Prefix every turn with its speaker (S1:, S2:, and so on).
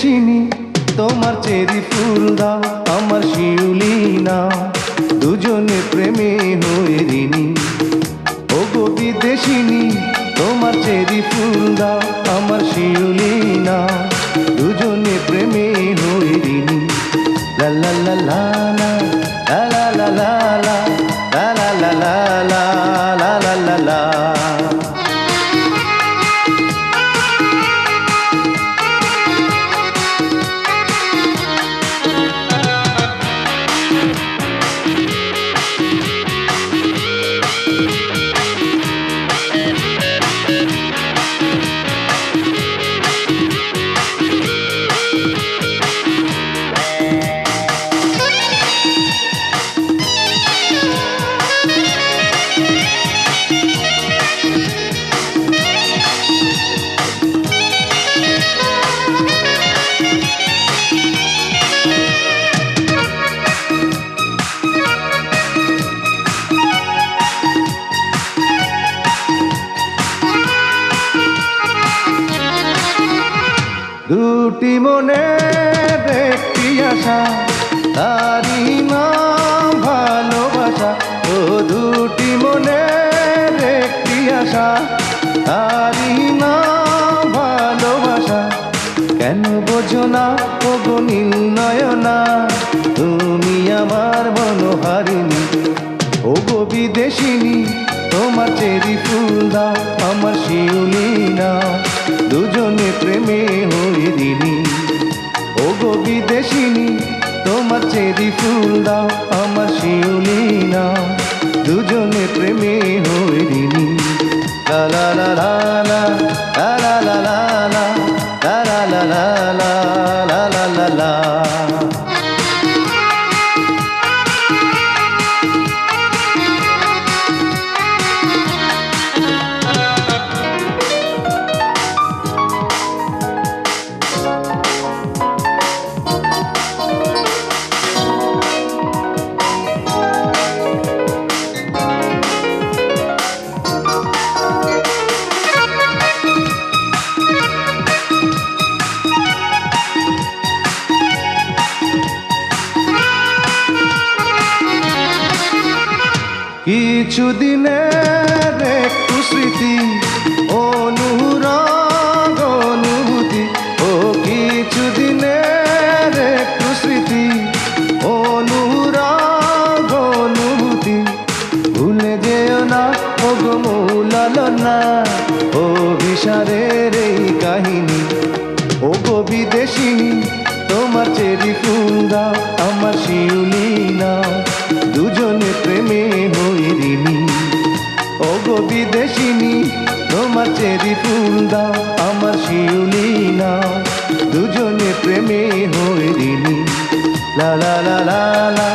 S1: বিদেশিনী তোমার চেরি ফুল দাও আমার শিউলি নাও দুজনে প্রেমে হয়ে ঋণী ও গো বিদেশিনী তোমার চেরি ফুল দাও আমার শিউলি নাও দুজনে প্রেমে হয়ে ঋণী লা লা লা লা লা লা লা লা লা লা লা লা লা লা লা লা লা। দুটি মনের একটি আশা তারি নাম ভালোবাসা ও দুটি মনের একটি আশা তারি নাম ভালোবাসা কেন বোঝো না ও গো নীল নয়না তুমি আমার মনোহারিণী ও গো বিদেশিনী তোমার চেরি ফুল দাও আমার শিউলি নাও দুজনে প্রেমে হয়ে ঋণী ও গো বিদেশিনী তোমার চেরি ফুল দাও আমার শিউলি নাও দুজনে প্রেমে হয়ে ঋণী লা লা লা লা লা লা লা লা লা লা লা লা লা লা লা লা লা। কিছুদিনের একটু স্মৃতি অনুরাগ অনুভূতি ও কিছুদিনের একটু স্মৃতি অনুরাগ অনুভূতি ভুলে যেও না ও গো মৌলালনা ও বিশারের এই কাহিনী ও গো বিদেশিনী তোমার চেরি ফুল দাও আমার শিউলি নাও দুজনে প্রেমে হয়ে ঋণী ও গো বিদেশিনী তোমার চেরি ফুল দাও আমার শিউলি নাও দুজনে প্রেমে হয়ে ঋণী লা লা লা লা লা